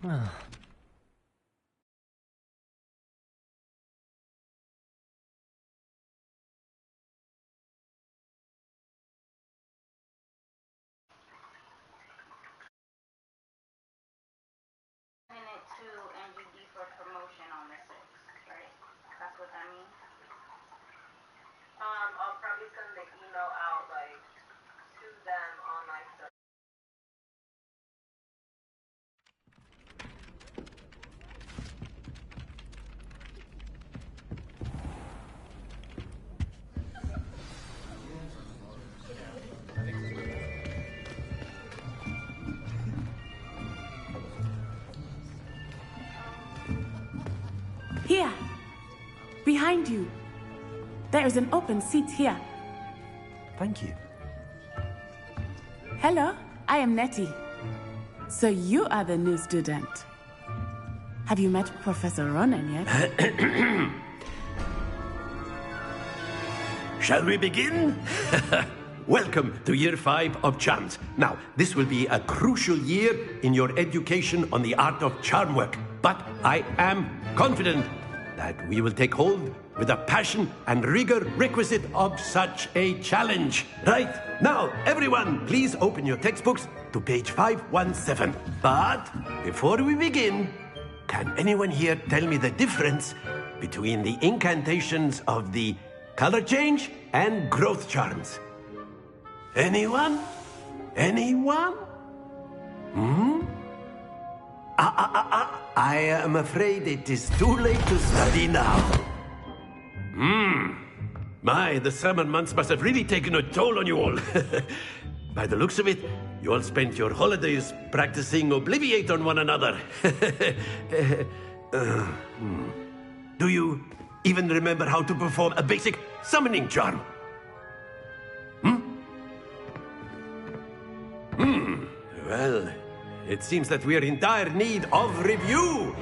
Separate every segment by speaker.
Speaker 1: I'll probably send the email out like to them on like the.
Speaker 2: Here, behind you. There is an open seat here.
Speaker 3: Thank you.
Speaker 2: Hello, I am Nettie. So you are the new student. Have you met Professor Ronan yet?
Speaker 3: Shall we begin? Welcome to Year 5 of Charms. Now, this will be a crucial year in your education on the art of charm work. But I am confident that we will take hold with the passion and rigor requisite of such a challenge. Right, now, everyone, please open your textbooks to page 517. But before we begin, can anyone here tell me the difference between the incantations of the color change and growth charms? Anyone? Anyone? I am afraid it is too late to study now. My, the summer months must have really taken a toll on you all. By the looks of it, you all spent your holidays practicing Obliviate on one another. Do you even remember how to perform a basic summoning charm? Well, it seems that we are in dire need of review.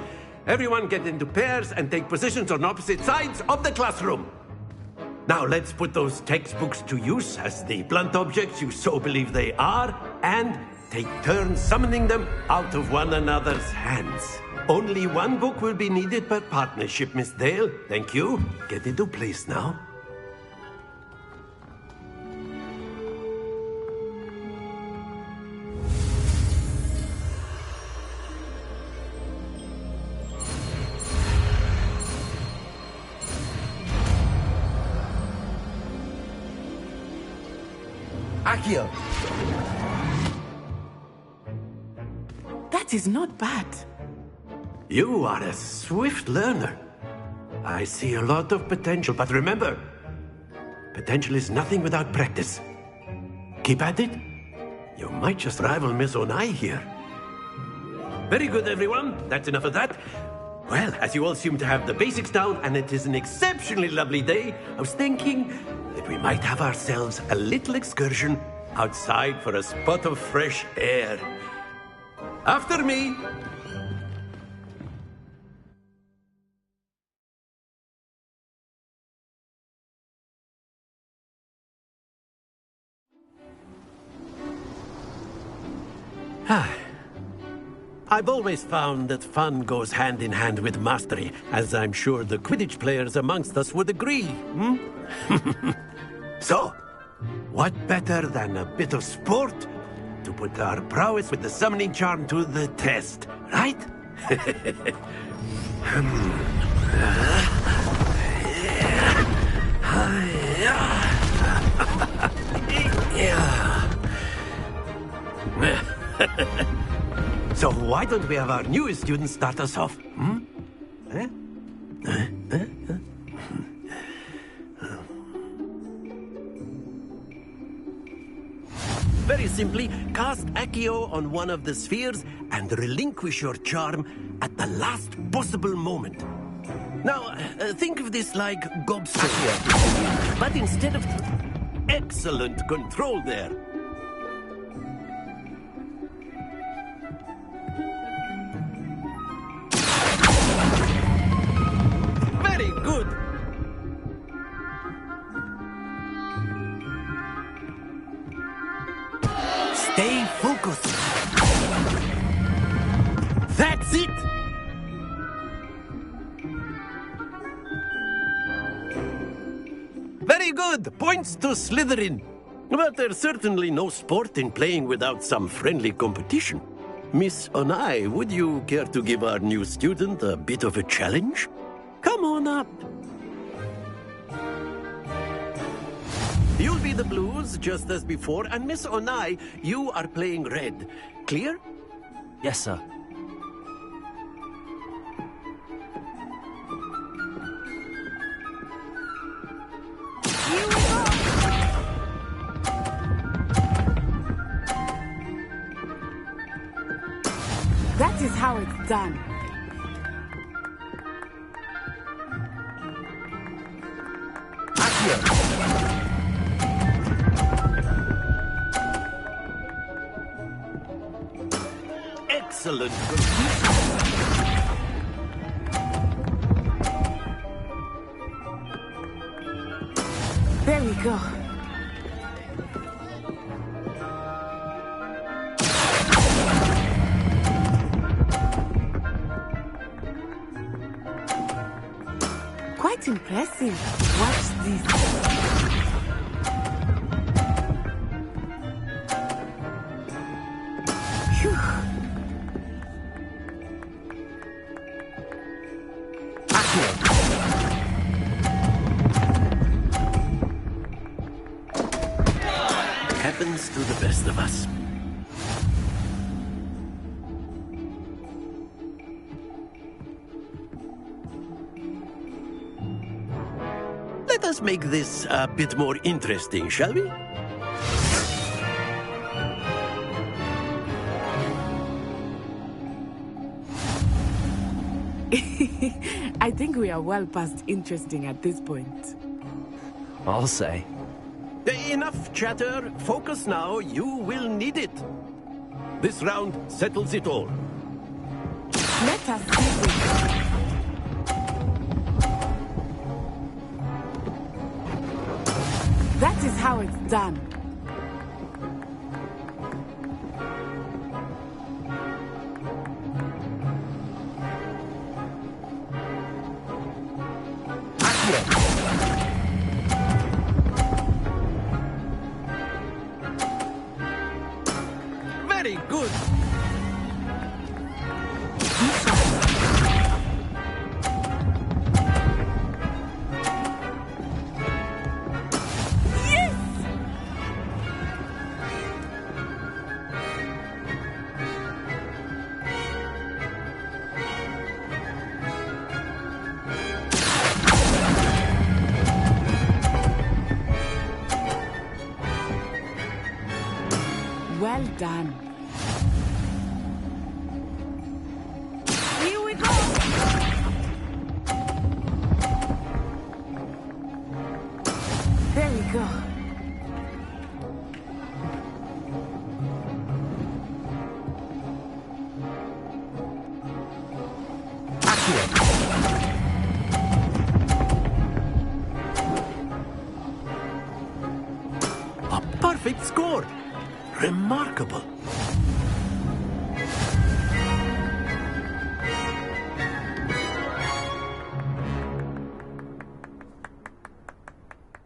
Speaker 3: Everyone get into pairs and take positions on opposite sides of the classroom. Now let's put those textbooks to use as the blunt objects you so believe they are, and take turns summoning them out of one another's hands. Only one book will be needed per partnership, Miss Dale. Thank you. Get into place now.
Speaker 4: Accio!
Speaker 2: That is not bad.
Speaker 3: You are a swift learner. I see a lot of potential, but remember, potential is nothing without practice. Keep at it. You might just rival Miss Onai here. Very good, everyone. That's enough of that. Well, as you all seem to have the basics down, and it is an exceptionally lovely day, I was thinking that we might have ourselves a little excursion outside for a spot of fresh air. After me. I've always found that fun goes hand in hand with mastery, as I'm sure the Quidditch players amongst us would agree. So, what better than a bit of sport to put our prowess with the summoning charm to the test, right? So why don't we have our newest student start us off? Very simply, cast Accio on one of the spheres and relinquish your charm at the last possible moment. Now, think of this like gobstopper, but instead of... Excellent control there. Very good. Stay focused. That's Very good. Points to Slytherin. But there's certainly no sport in playing without some friendly competition. Miss Onai, would you care to give our new student a bit of a challenge? Come on up. You'll be the blues, just as before, and Miss Onai, you are playing red. Clear?
Speaker 4: Yes, sir.
Speaker 2: That is how it's done.
Speaker 3: Excellent.
Speaker 2: There we go. Quite impressive. Watch this. Phew.
Speaker 3: Happens to the best of us. Let us make this a bit more interesting, shall we?
Speaker 2: I think we are well past interesting at this point.
Speaker 4: I'll say.
Speaker 3: Enough chatter. Focus now. You will need it. This round settles it all.
Speaker 2: Let us see this. That is how it's done.
Speaker 3: Very good.
Speaker 2: Well done. Here we go. There we go.
Speaker 3: A perfect score. Remarkable.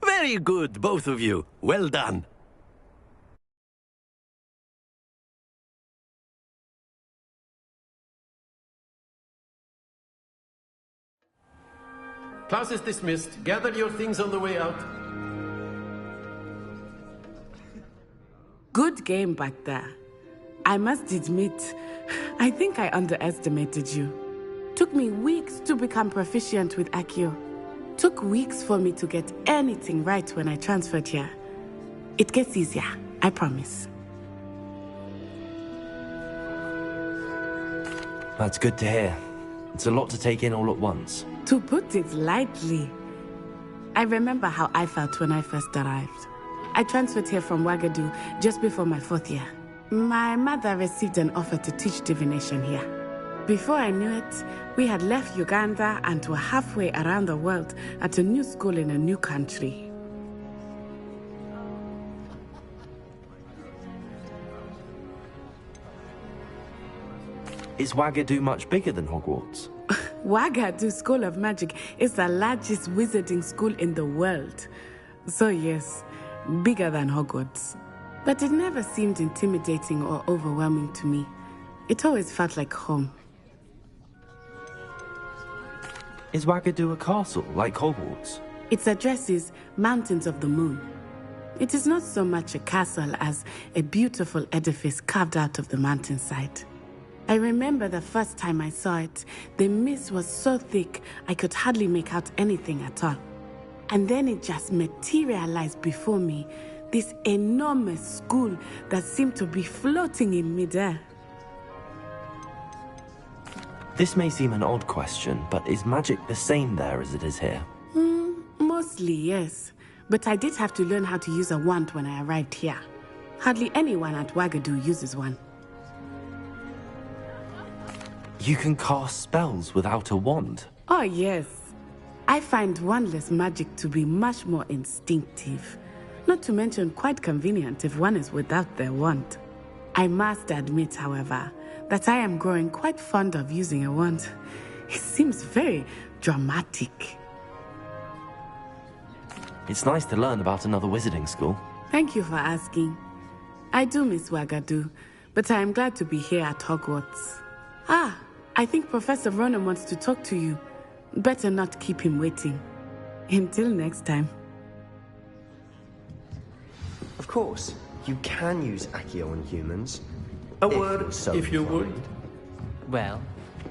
Speaker 3: Very good, both of you. Well done. Class is dismissed. Gather your things on the way out.
Speaker 2: Good game back there. I must admit, I think I underestimated you. Took me weeks to become proficient with Accio. Took weeks for me to get anything right when I transferred here. It gets easier, I promise.
Speaker 4: That's good to hear. It's a lot to take in all at once.
Speaker 2: To put it lightly, I remember how I felt when I first arrived. I transferred here from Ouagadougou just before my 4th year. My mother received an offer to teach divination here. Before I knew it, we had left Uganda and were halfway around the world at a new school in a new country.
Speaker 4: Is Ouagadougou much bigger than Hogwarts?
Speaker 2: Ouagadougou School of Magic is the largest wizarding school in the world. So yes, bigger than Hogwarts. But it never seemed intimidating or overwhelming to me. It always felt like home.
Speaker 4: Is Wagadu a castle, like Hogwarts?
Speaker 2: Its address is Mountains of the Moon. It is not so much a castle as a beautiful edifice carved out of the mountainside. I remember the first time I saw it, the mist was so thick I could hardly make out anything at all. And then it just materialized before me, this enormous school that seemed to be floating in midair.
Speaker 4: This may seem an odd question, but is magic the same there as it is here?
Speaker 2: Mostly, yes. But I did have to learn how to use a wand when I arrived here. Hardly anyone at Wagadu uses one.
Speaker 4: You can cast spells without a wand?
Speaker 2: Oh, yes. I find wandless magic to be much more instinctive. Not to mention quite convenient if one is without their wand. I must admit, however, that I am growing quite fond of using a wand. It seems very dramatic.
Speaker 4: It's nice to learn about another wizarding school.
Speaker 2: Thank you for asking. I do miss Wagadu, but I am glad to be here at Hogwarts. I think Professor Ronan wants to talk to you. Better not keep him waiting. Until next time.
Speaker 5: Of course, you can use Accio on humans.
Speaker 3: A
Speaker 5: if
Speaker 3: word,
Speaker 5: you're so
Speaker 3: if you would.
Speaker 5: inclined.
Speaker 6: Well,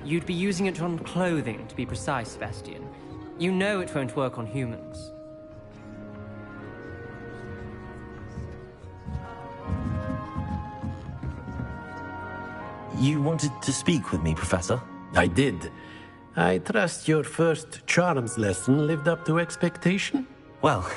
Speaker 6: you'd be using it on clothing, to be precise, Sebastian. You know it won't work on humans.
Speaker 4: You wanted to speak with me, Professor?
Speaker 3: I did. I trust your first charms lesson lived up to expectation?
Speaker 4: Well,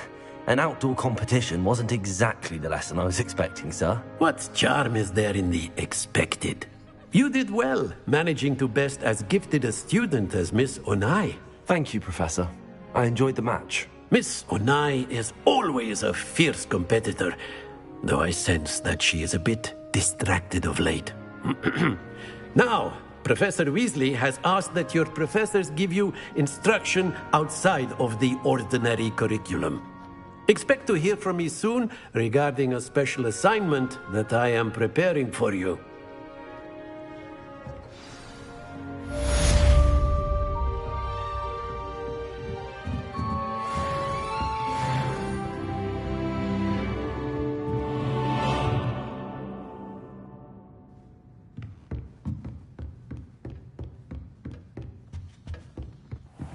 Speaker 4: an outdoor competition wasn't exactly the lesson I was expecting, sir.
Speaker 3: What charm is there in the expected? You did well, managing to best as gifted a student as Miss Onai.
Speaker 4: Thank you, Professor. I enjoyed the match.
Speaker 3: Miss Onai is always a fierce competitor, though I sense that she is a bit distracted of late. Now, Professor Weasley has asked that your professors give you instruction outside of the ordinary curriculum. Expect to hear from me soon regarding a special assignment that I am preparing for you.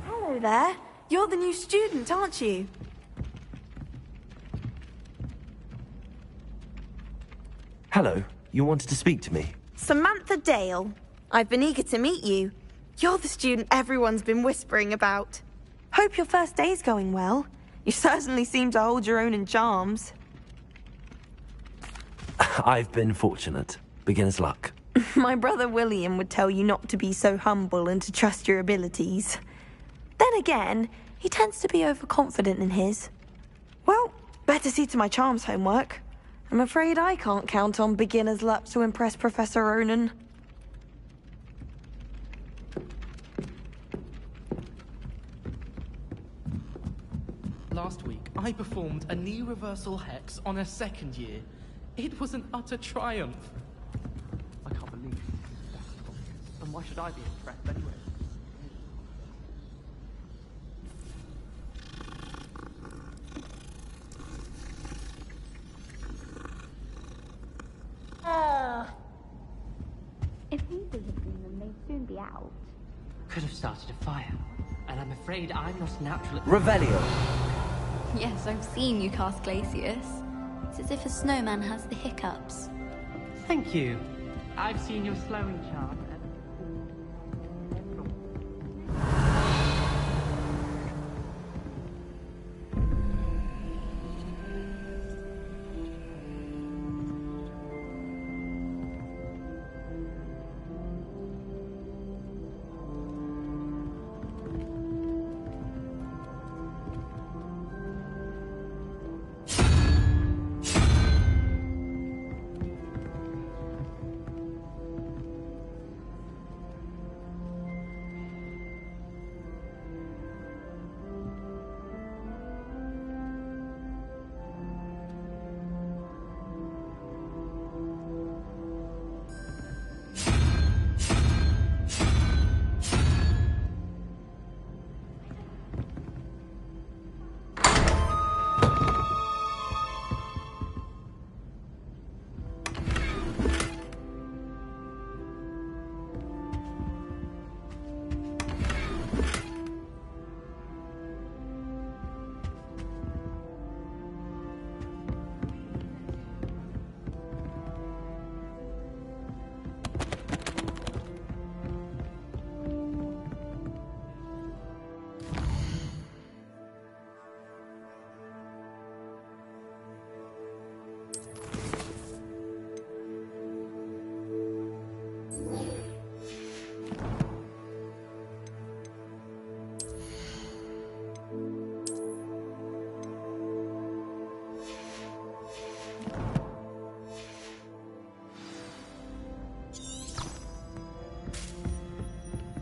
Speaker 7: Hello there. You're the new student, aren't you?
Speaker 4: Hello, you wanted to speak to me?
Speaker 7: Samantha Dale. I've been eager to meet you. You're the student everyone's been whispering about. Hope your first day's going well. You certainly seem to hold your own in charms.
Speaker 4: I've been fortunate. Beginner's luck.
Speaker 7: My brother William would tell you not to be so humble and to trust your abilities. Then again, he tends to be overconfident in his. Well, better see to my charms homework. I'm afraid I can't count on beginner's luck to impress Professor Ronan.
Speaker 8: Last week, I performed a knee reversal hex on a second year. It was an utter triumph. I can't believe it. And why should I be impressed anyway?
Speaker 9: If we had seen them, they'd soon be out.
Speaker 6: Could have started a fire, and I'm afraid I'm not natural at...
Speaker 4: Revelio.
Speaker 9: Yes, I've seen you cast Glacius. It's as if a snowman has the hiccups.
Speaker 6: Thank you. I've seen your slowing charm.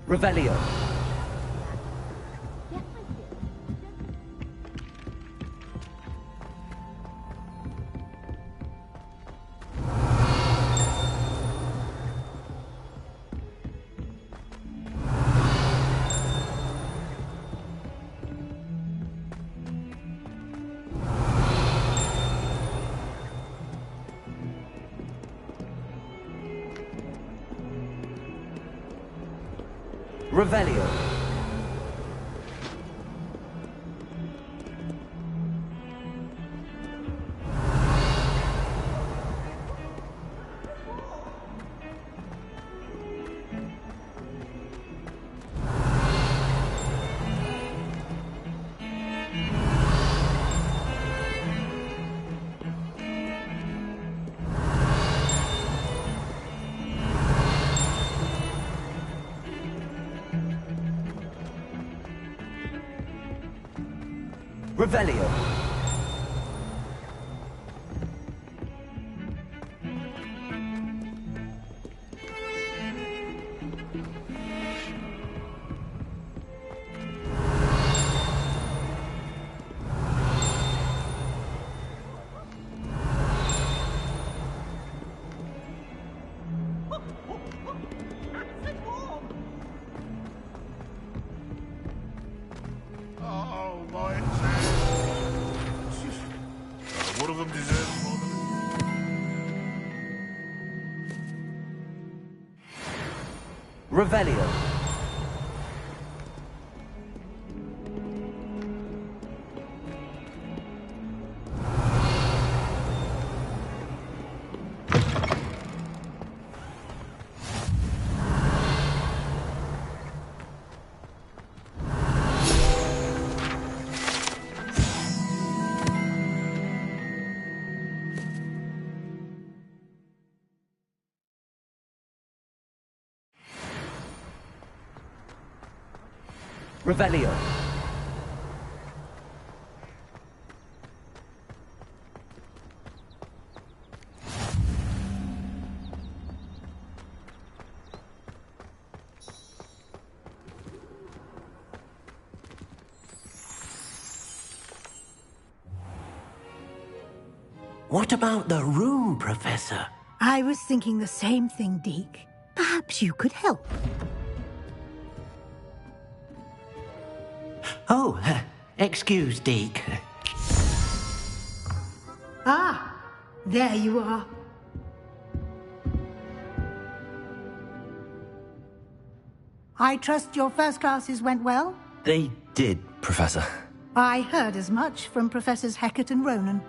Speaker 4: Revelio. Revelio. Revelio.
Speaker 10: Oh, my one of them deserves more than
Speaker 4: Revelio. Revelio.
Speaker 3: What about the room, Professor?
Speaker 11: I was thinking the same thing, Deke. Perhaps you could help.
Speaker 3: Oh, excuse, Deke.
Speaker 11: Ah, there you are. I trust your first classes went well?
Speaker 4: They did, Professor.
Speaker 11: I heard as much from Professors Hecat and Ronan.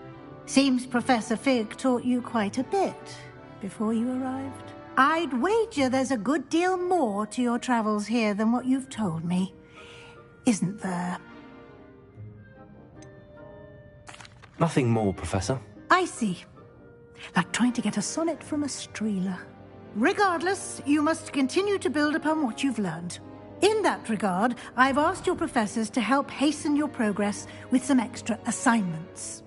Speaker 11: Seems Professor Fig taught you quite a bit before you arrived. I'd wager there's a good deal more to your travels here than what you've told me. Isn't there?
Speaker 4: Nothing more, Professor.
Speaker 11: I see. Like trying to get a sonnet from a streeler. Regardless, you must continue to build upon what you've learned. In that regard, I've asked your professors to help hasten your progress with some extra assignments.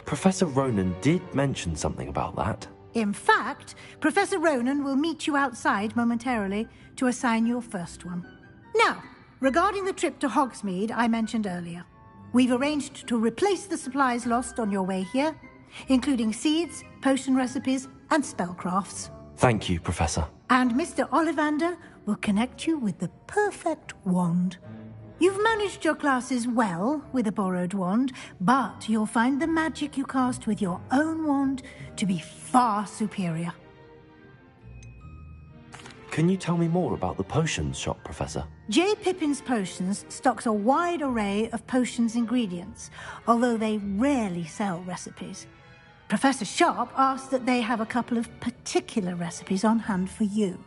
Speaker 4: Professor Ronan did mention something about that.
Speaker 11: In fact, Professor Ronan will meet you outside momentarily to assign your first one. Now, regarding the trip to Hogsmeade I mentioned earlier, we've arranged to replace the supplies lost on your way here, including seeds, potion recipes, and spellcrafts.
Speaker 4: Thank you, Professor.
Speaker 11: And Mr. Ollivander will connect you with the perfect wand. You've managed your classes well with a borrowed wand, but you'll find the magic you cast with your own wand to be far superior.
Speaker 4: Can you tell me more about the potions shop, Professor?
Speaker 11: J. Pippin's Potions stocks a wide array of potions ingredients, although they rarely sell recipes. Professor Sharp asked that they have a couple of particular recipes on hand for you.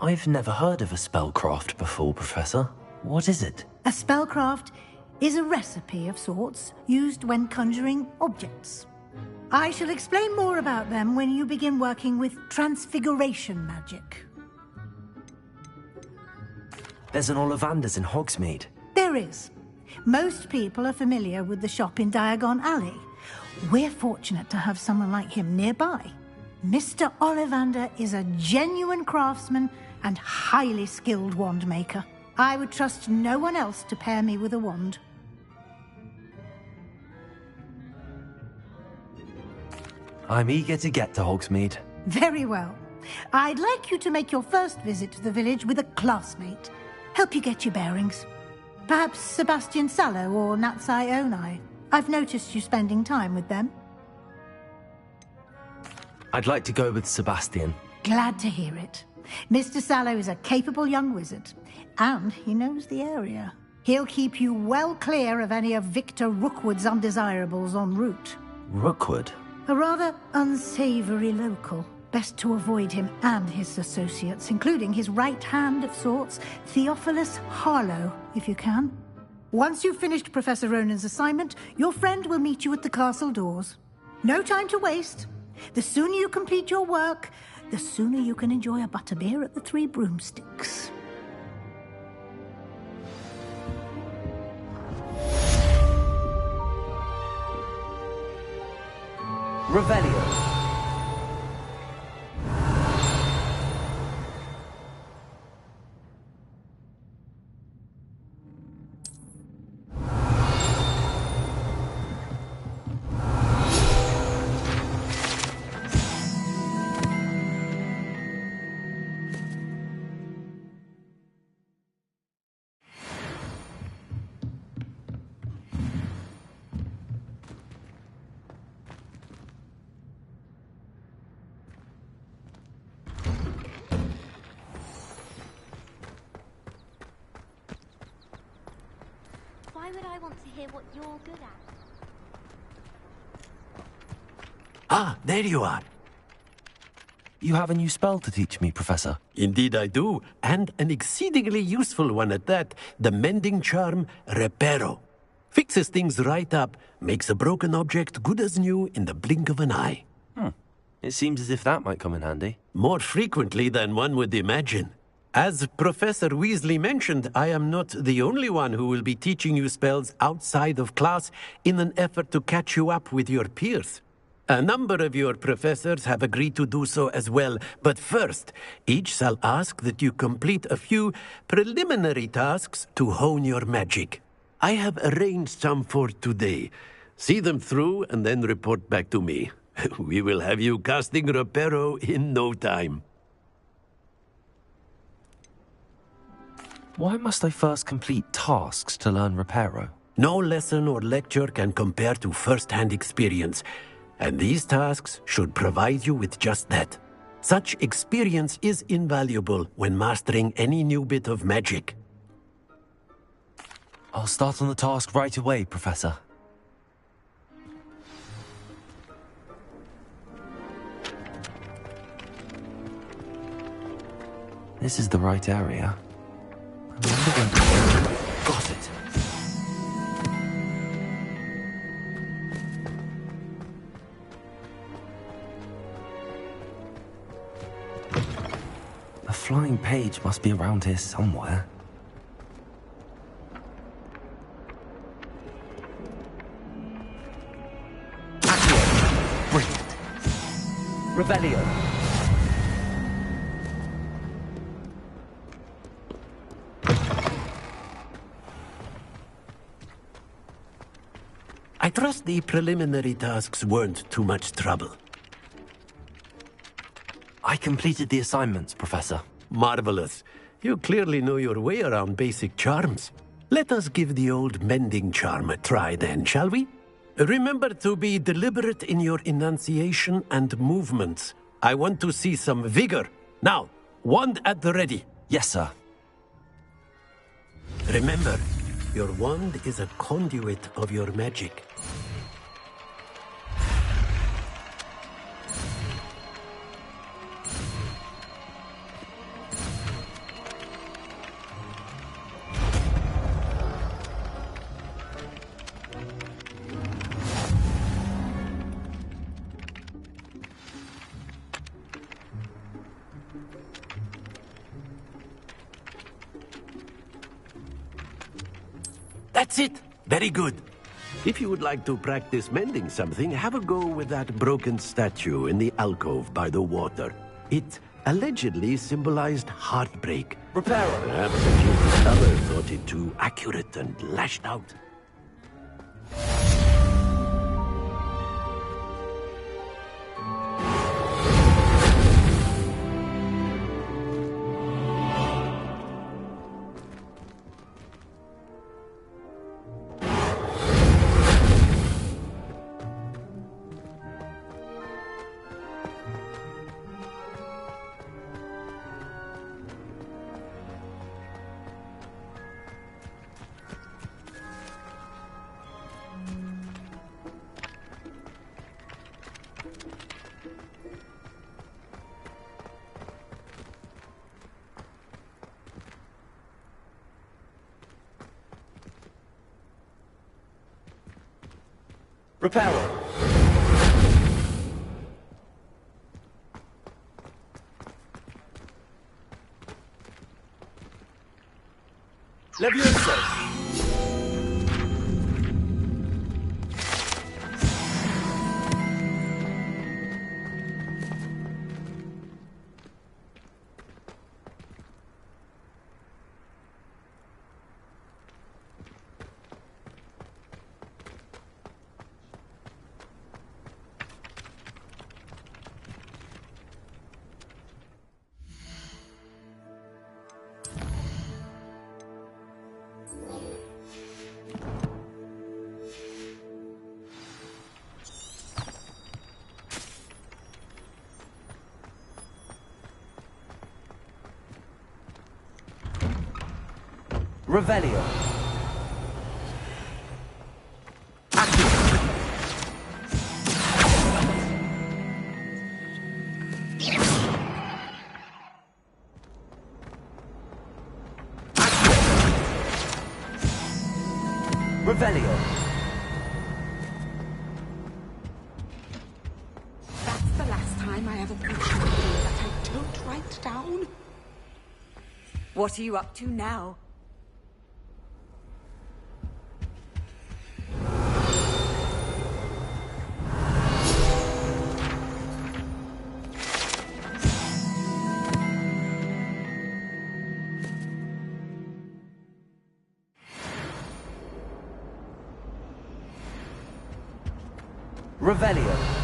Speaker 4: I've never heard of a spellcraft before, Professor. What is it?
Speaker 11: A spellcraft is a recipe of sorts used when conjuring objects. I shall explain more about them when you begin working with transfiguration magic.
Speaker 4: There's an Ollivander's in Hogsmeade.
Speaker 11: There is. Most people are familiar with the shop in Diagon Alley. We're fortunate to have someone like him nearby. Mr. Ollivander is a genuine craftsman and highly skilled wand maker. I would trust no one else to pair me with a wand.
Speaker 4: I'm eager to get to Hogsmeade.
Speaker 11: Very well. I'd like you to make your first visit to the village with a classmate. Help you get your bearings. Perhaps Sebastian Sallow or Natsai Onai. I've noticed you spending time with them.
Speaker 4: I'd like to go with Sebastian.
Speaker 11: Glad to hear it. Mr. Sallow is a capable young wizard, and he knows the area. He'll keep you well clear of any of Victor Rookwood's undesirables en route.
Speaker 4: Rookwood?
Speaker 11: A rather unsavory local. Best to avoid him and his associates, including his right hand of sorts, Theophilus Harlow, if you can. Once you've finished Professor Ronan's assignment, your friend will meet you at the castle doors. No time to waste. The sooner you complete your work, the sooner you can enjoy a butterbeer at the Three Broomsticks.
Speaker 4: Revelio.
Speaker 9: Why would I want to hear what you're good at?
Speaker 3: Ah, there you are.
Speaker 4: You have a new spell to teach me, Professor.
Speaker 3: Indeed I do, and an exceedingly useful one at that. The mending charm, Reparo. Fixes things right up, makes a broken object good as new in the blink of an eye.
Speaker 4: It seems as if that might come in handy.
Speaker 3: More frequently than one would imagine. As Professor Weasley mentioned, I am not the only one who will be teaching you spells outside of class in an effort to catch you up with your peers. A number of your professors have agreed to do so as well, but first, each shall ask that you complete a few preliminary tasks to hone your magic. I have arranged some for today. See them through and then report back to me. We will have you casting Reparo in no time.
Speaker 4: Why must I first complete tasks to learn Reparo?
Speaker 3: No lesson or lecture can compare to first-hand experience, and these tasks should provide you with just that. Such experience is invaluable when mastering any new bit of magic.
Speaker 4: I'll start on the task right away, Professor. This is the right area. Got it. The flying page must be around here somewhere. Accio. Brilliant. Revelio.
Speaker 3: I trust the preliminary tasks weren't too much trouble.
Speaker 4: I completed the assignments, Professor.
Speaker 3: Marvelous. You clearly know your way around basic charms. Let us give the old mending charm a try then, shall we? Remember to be deliberate in your enunciation and movements. I want to see some vigor. Now, wand at the ready.
Speaker 4: Yes, sir.
Speaker 3: Remember, your wand is a conduit of your magic. That's it. Very good. If you would like to practice mending something, have a go with that broken statue in the alcove by the water. It allegedly symbolized heartbreak.
Speaker 5: Repair it.
Speaker 3: Perhaps the guilty lover thought it too accurate and lashed out.
Speaker 5: Repair it. Leviosa. Revelio. Revelio.
Speaker 12: That's the last time I ever put something that I don't write down.
Speaker 13: What are you up to now?
Speaker 5: Revelio.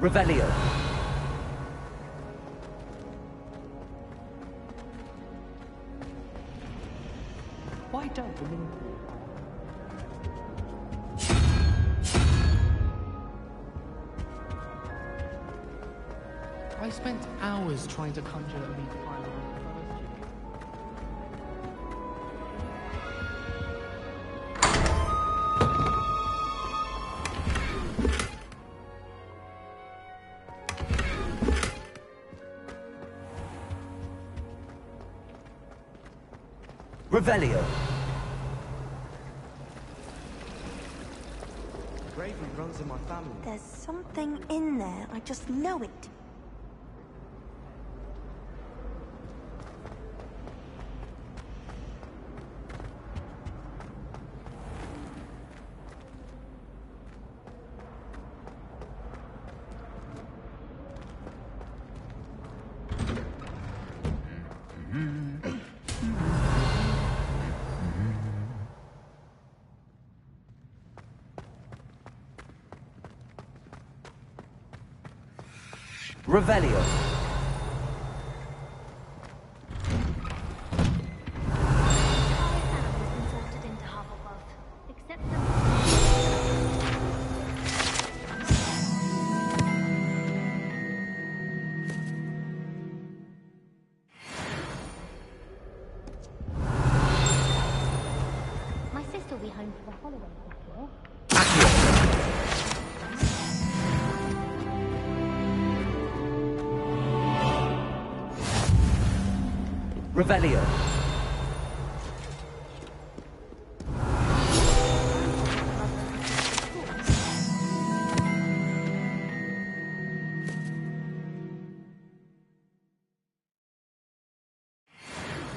Speaker 5: Revelio.
Speaker 8: Why don't the moon? I spent hours trying to conjure a leaf pile around the first year.
Speaker 5: Revelio.
Speaker 12: Bravery runs in my family.
Speaker 7: There's something in there. I just know it.
Speaker 4: Revelio.
Speaker 14: My sister will be home for the holidays this year.
Speaker 4: Revelio.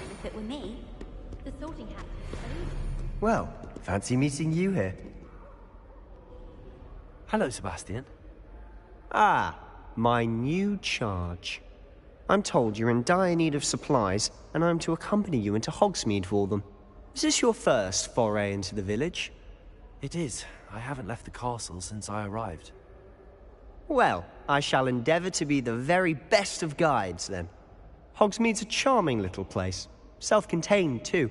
Speaker 14: If it were me, the sorting hat.
Speaker 5: Well, fancy meeting you here.
Speaker 4: Hello, Sebastian.
Speaker 5: Ah, my new charge. I'm told you're in dire need of supplies, and I'm to accompany you into Hogsmeade for them. Is this your first foray into the village?
Speaker 4: It is. I haven't left the castle since I arrived.
Speaker 5: Well, I shall endeavour to be the very best of guides, then. Hogsmeade's a charming little place. Self-contained, too.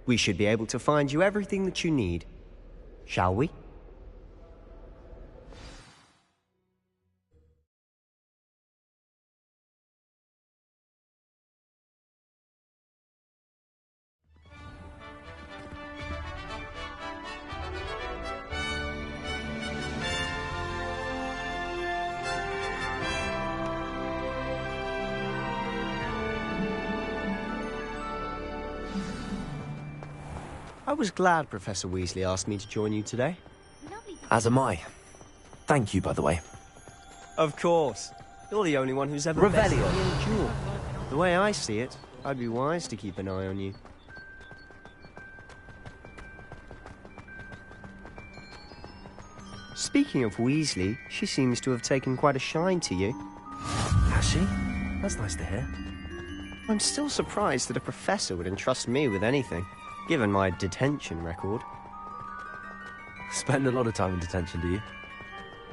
Speaker 5: We should be able to find you everything that you need. Shall we? I was glad Professor Weasley asked me to join you today.
Speaker 4: As am I. Thank you, by the way.
Speaker 5: Of course. You're the only one who's ever
Speaker 4: Revelio.
Speaker 5: bested me in a duel. The way I see it, I'd be wise to keep an eye on you. Speaking of Weasley, she seems to have taken quite a shine to you.
Speaker 4: Has she? That's nice to hear.
Speaker 5: I'm still surprised that a professor would entrust me with anything, given my detention record.
Speaker 4: Spend a lot of time in detention, do you?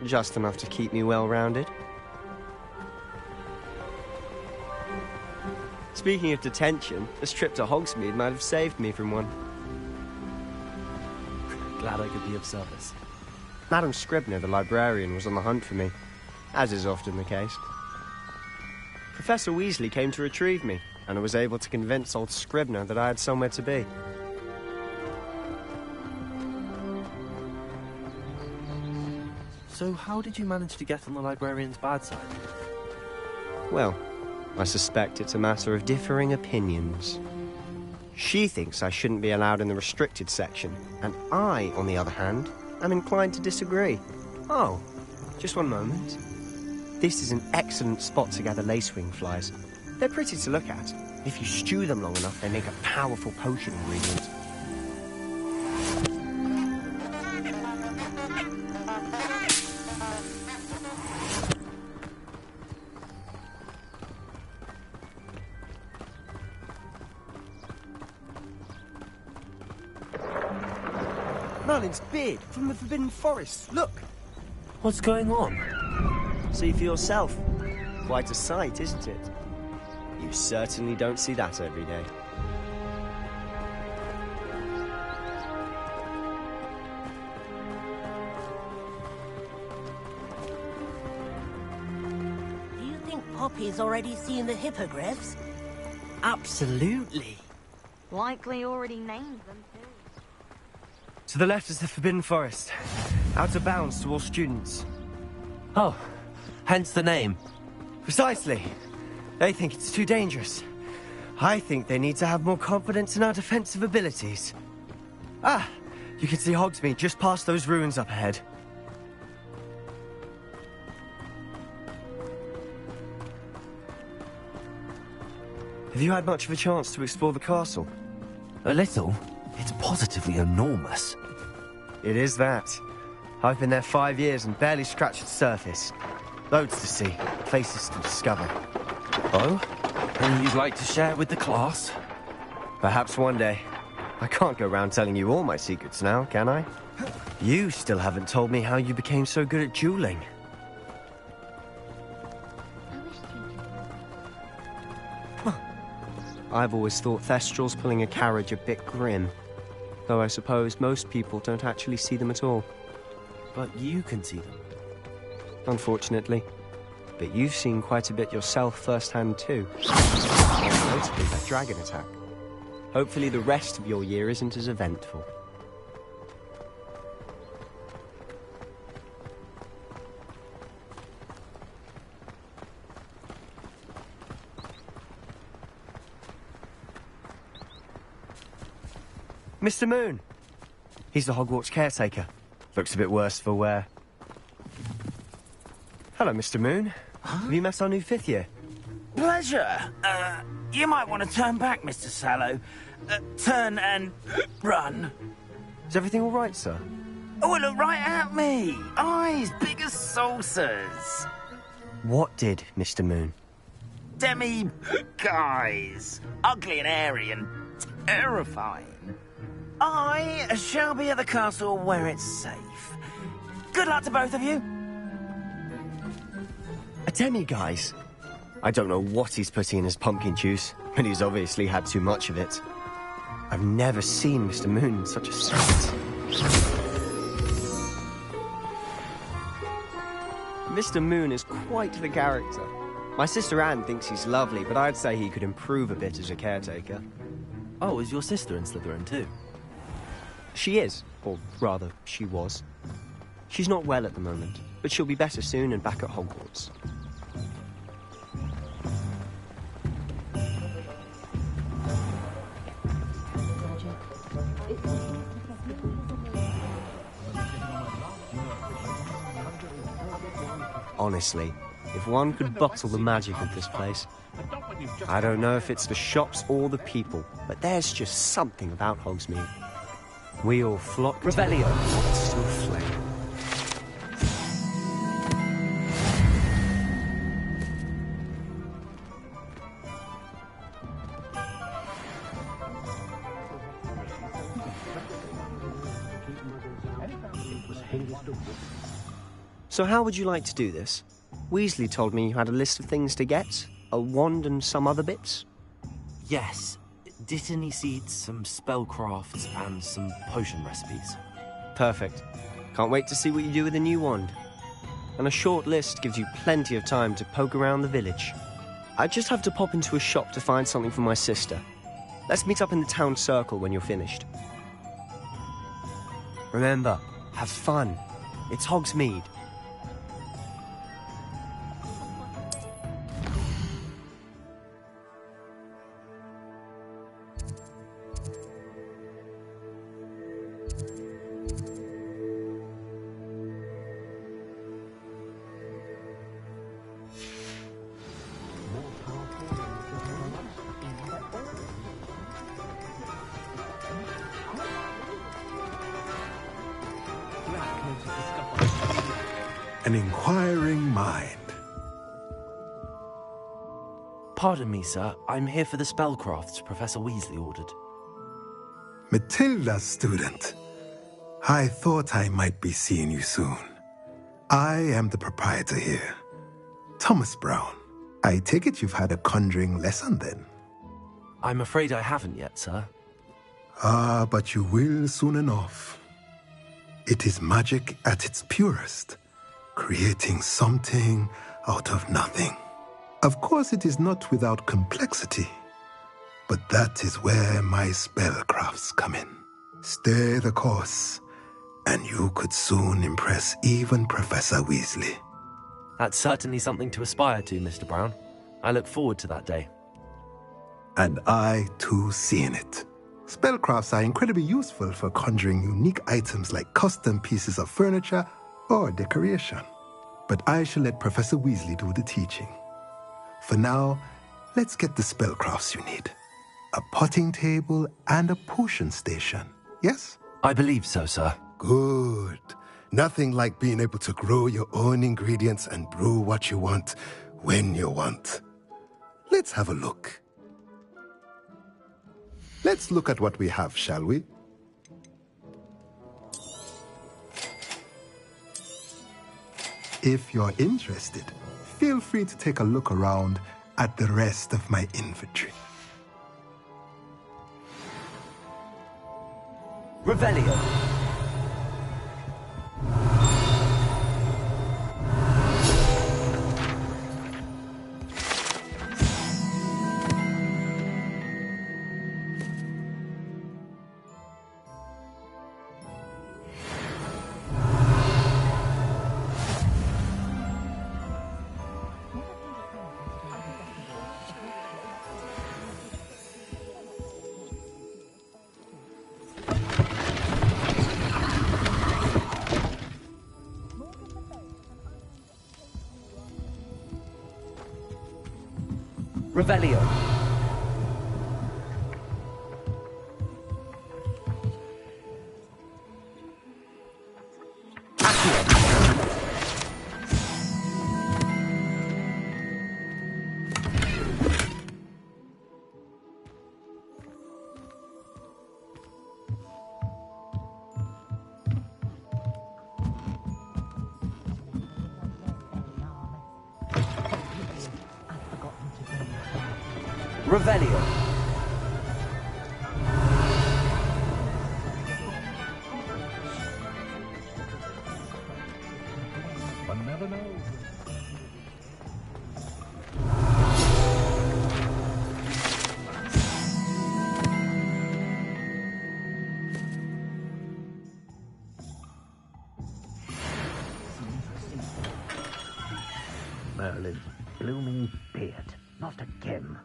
Speaker 5: Just enough to keep me well-rounded. Speaking of detention, this trip to Hogsmeade might have saved me from one.
Speaker 4: Glad I could be of service.
Speaker 5: Madam Scribner, the librarian, was on the hunt for me, as is often the case. Professor Weasley came to retrieve me, and I was able to convince old Scribner that I had somewhere to be.
Speaker 4: So how did you manage to get on the librarian's bad side?
Speaker 5: Well, I suspect it's a matter of differing opinions. She thinks I shouldn't be allowed in the restricted section, and I, on the other hand, am inclined to disagree. Oh, just one moment. This is an excellent spot to gather lacewing flies. They're pretty to look at. If you stew them long enough, they make a powerful potion ingredient. Merlin's beard from the Forbidden Forest. Look!
Speaker 4: What's going on?
Speaker 5: See for yourself. Quite a sight, isn't it? You certainly don't see that every day.
Speaker 15: Do you think Poppy's already seen the hippogriffs?
Speaker 5: Absolutely.
Speaker 7: Likely already named them, too.
Speaker 5: To the left is the Forbidden Forest. Out of bounds to all students.
Speaker 4: Oh, hence the name.
Speaker 5: Precisely. They think it's too dangerous. I think they need to have more confidence in our defensive abilities. Ah, you can see Hogsmeade just past those ruins up ahead. Have you had much of a chance to explore the castle?
Speaker 4: A little. It's positively enormous.
Speaker 5: It is that. I've been there 5 years and barely scratched the surface. Loads to see, places to discover.
Speaker 4: Oh? And you'd like to share with the class?
Speaker 5: Perhaps one day. I can't go around telling you all my secrets now, can I? You still haven't told me how you became so good at dueling. I've always thought Thestrals pulling a carriage a bit grim. Though I suppose most people don't actually see them at all.
Speaker 4: But you can see them.
Speaker 5: Unfortunately. But you've seen quite a bit yourself firsthand too. Notably that dragon attack. Hopefully the rest of your year isn't as eventful. Mr. Moon! He's the Hogwarts caretaker. Looks a bit worse for wear. Hello, Mr. Moon. Have you met our new 5th year?
Speaker 16: Pleasure. You might want to turn back, Mr. Sallow. Turn and run.
Speaker 5: Is everything all right, sir?
Speaker 16: Oh, look right at me. Eyes big as saucers.
Speaker 5: What did, Mr. Moon?
Speaker 16: Guys. Ugly and hairy and terrifying. I shall be at the castle where it's safe. Good luck to both of you.
Speaker 5: A demi-guise? I don't know what he's putting in his pumpkin juice, but he's obviously had too much of it. I've never seen Mr. Moon in such a state. Mr. Moon is quite the character. My sister Anne thinks he's lovely, but I'd say he could improve a bit as a caretaker.
Speaker 4: Oh, is your sister in Slytherin too?
Speaker 5: She is, or rather, she was. She's not well at the moment, but she'll be better soon and back at Hogwarts. Honestly, if one could bottle the magic of this place. I don't know if it's the shops or the people, but there's just something about Hogsmeade. We all flock to
Speaker 6: Rebellion.
Speaker 5: Hogwarts to flame. So how would you like to do this? Weasley told me you had a list of things to get, a wand and some other bits.
Speaker 4: Yes. Dittany seeds, some spellcrafts, and some potion recipes.
Speaker 5: Perfect. Can't wait to see what you do with the new wand. And a short list gives you plenty of time to poke around the village. I just have to pop into a shop to find something for my sister. Let's meet up in the town circle when you're finished. Remember, have fun. It's Hogsmeade.
Speaker 17: An inquiring mind.
Speaker 4: Pardon me, sir. I'm here for the spellcrafts Professor Weasley ordered.
Speaker 17: Matilda's student. I thought I might be seeing you soon. I am the proprietor here, Thomas Brown. I take it you've had a conjuring lesson then?
Speaker 4: I'm afraid I haven't yet, sir.
Speaker 17: Ah, but you will soon enough. It is magic at its purest, creating something out of nothing. Of course, it is not without complexity, but that is where my spellcrafts come in. Stay the course, and you could soon impress even Professor Weasley.
Speaker 4: That's certainly something to aspire to, Mr. Brown. I look forward to that day.
Speaker 17: And I, too, seeing it. Spellcrafts are incredibly useful for conjuring unique items like custom pieces of furniture or decoration. But I shall let Professor Weasley do the teaching. For now, let's get the spellcrafts you need. A potting table and a potion station, yes?
Speaker 4: I believe so, sir.
Speaker 17: Good. Nothing like being able to grow your own ingredients and brew what you want when you want. Let's have a look. Let's look at what we have, shall we? If you're interested, feel free to take a look around at the rest of my inventory.
Speaker 4: Revelio. Revelio. Revelio.
Speaker 10: One never knows. Merlin's blooming beard. Not again.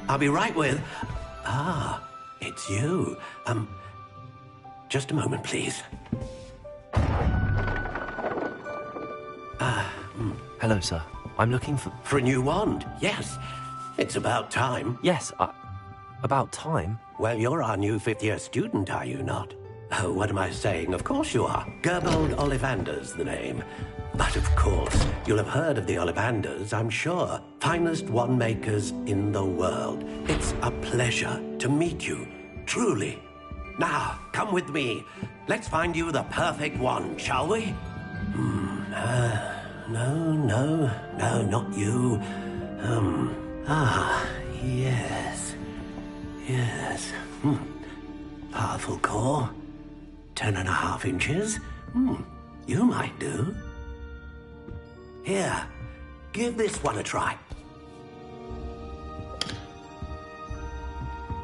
Speaker 3: I'll be right with... Ah, it's you. Just a moment, please.
Speaker 4: Hello, sir. I'm looking for...
Speaker 3: For a new wand, yes. It's about time.
Speaker 4: Yes, about time?
Speaker 3: Well, you're our new fifth-year student, are you not? Oh, what am I saying? Of course you are. Gerbold Ollivander's the name. But of course, you'll have heard of the Ollivanders, I'm sure. Finest wand makers in the world. It's a pleasure to meet you, truly. Now, come with me. Let's find you the perfect wand, shall we? No, not you. Yes. Powerful core. 10.5 inches. You might do. Here, give this one a try.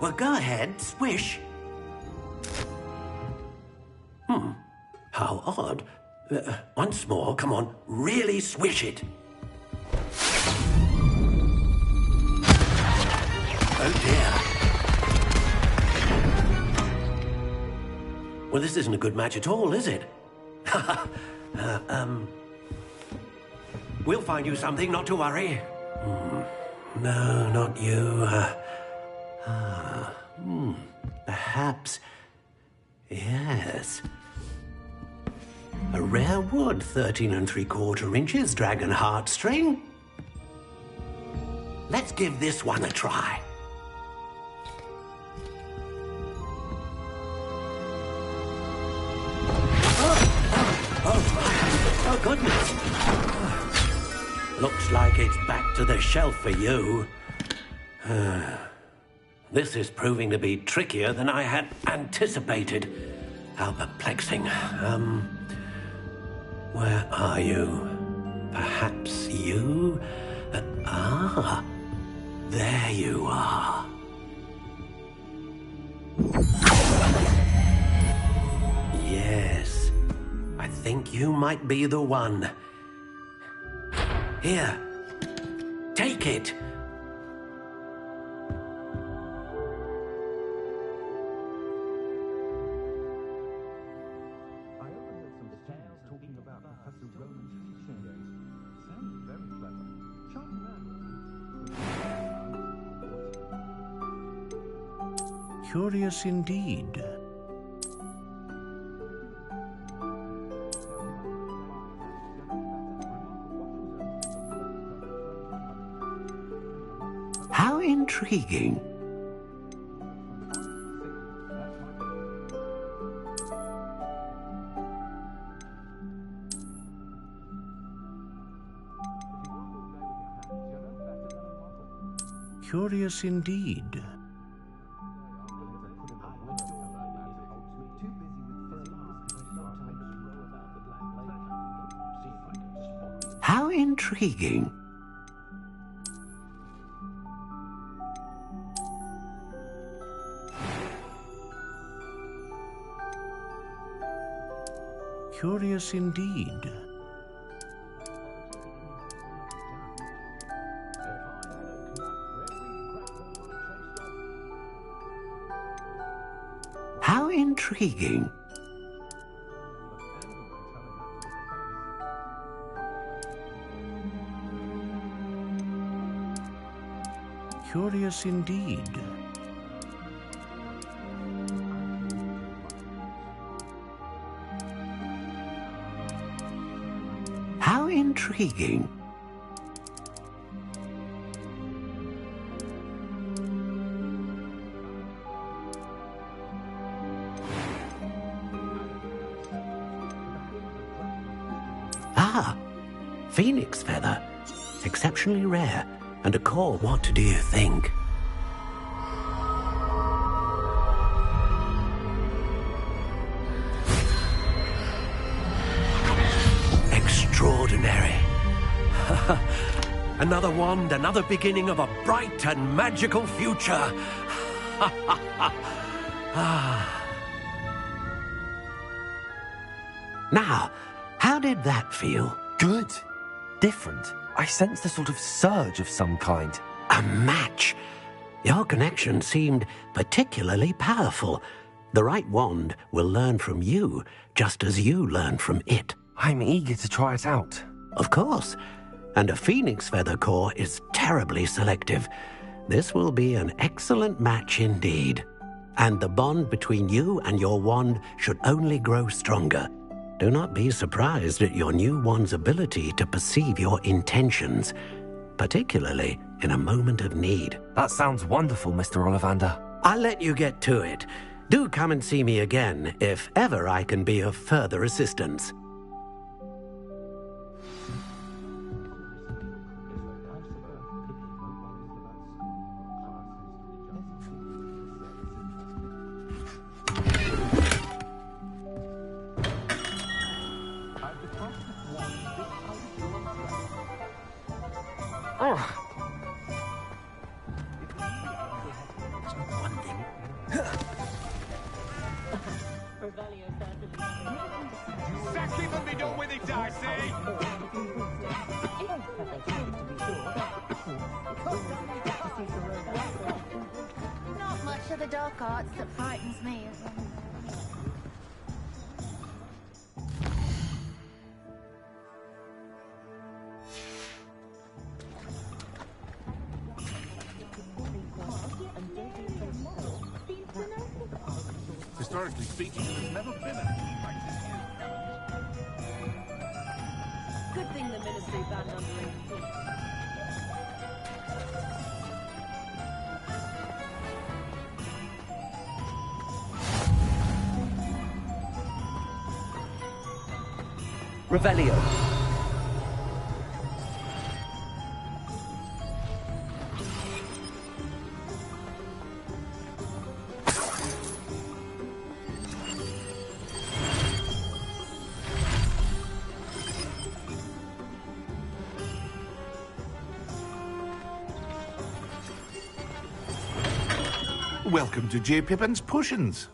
Speaker 3: Well, go ahead, swish. How odd. Once more, come on, really swish it. Oh dear. Well, this isn't a good match at all, is it? We'll find you something, not to worry. No, not you. Perhaps... Yes. A rare wood, 13 3/4 inches, dragon heartstring. Let's give this one a try. Oh, goodness. Looks like it's back to the shelf for you. This is proving to be trickier than I had anticipated. How perplexing. Where are you? Perhaps you? There you are. Yes, I think you might be the one. Here, take it.
Speaker 10: Curious indeed.
Speaker 3: How intriguing. Curious indeed. How intriguing. Curious indeed. How intriguing. Curious indeed. How intriguing. Ah, phoenix feather. Exceptionally rare. And a core, what do you think? Extraordinary. Another wand, another beginning of a bright and magical future. Now, how did that feel?
Speaker 4: Good. Different. I sensed a sort of surge of some kind.
Speaker 3: A match. Your connection seemed particularly powerful. The right wand will learn from you, just as you learn from it.
Speaker 4: I'm eager to try it out.
Speaker 3: Of course. And a phoenix feather core is terribly selective. This will be an excellent match indeed. And the bond between you and your wand should only grow stronger. Do not be surprised at your new wand's ability to perceive your intentions, particularly in a moment of need.
Speaker 4: That sounds wonderful, Mr. Ollivander.
Speaker 3: I'll let you get to it. Do come and see me again if ever I can be of further assistance.
Speaker 18: Not much of the dark arts that frightens me.
Speaker 19: Historically speaking, there's never been anything like this here.
Speaker 20: Good thing the Ministry banned underage kids.
Speaker 4: Revelio.
Speaker 19: Welcome to J. Pippin's Potions.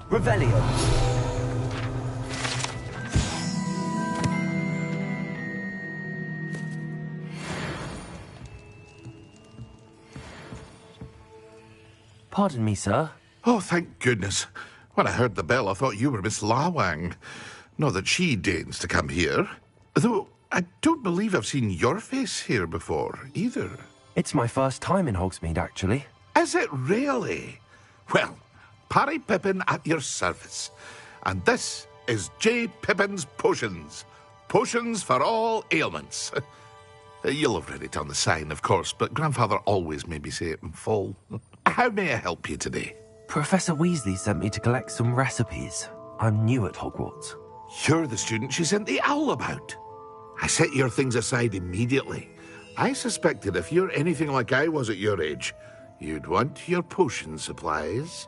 Speaker 4: Revelio. Pardon me, sir.
Speaker 19: Oh, thank goodness. When I heard the bell, I thought you were Miss Lawang. Not that she deigns to come here. Though I don't believe I've seen your face here before, either.
Speaker 4: It's my first time in Hogsmeade, actually.
Speaker 19: Is it really? Well, Parry Pippin at your service. And this is J. Pippin's Potions. Potions for all ailments. You'll have read it on the sign, of course, but Grandfather always made me say it in full. How may I help you today?
Speaker 4: Professor Weasley sent me to collect some recipes. I'm new at Hogwarts.
Speaker 19: You're the student she sent the owl about. I set your things aside immediately. I suspected if you're anything like I was at your age, you'd want your potion supplies.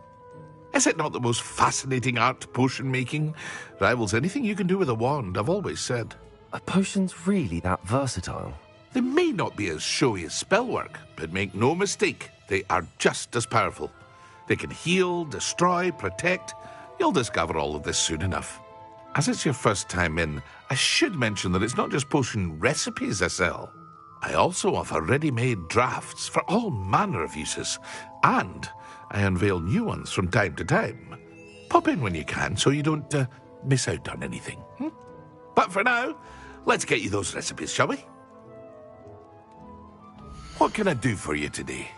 Speaker 19: Is it not the most fascinating art, potion making? Rivals anything you can do with a wand, I've always said.
Speaker 4: Are potions really that versatile?
Speaker 19: They may not be as showy as spellwork, but make no mistake, they are just as powerful. They can heal, destroy, protect. You'll discover all of this soon enough. As it's your first time in, I should mention that it's not just potion recipes I sell. I also offer ready-made drafts for all manner of uses, and I unveil new ones from time to time. Pop in when you can so you don't miss out on anything. But for now, let's get you those recipes, shall we? What can I do for you today?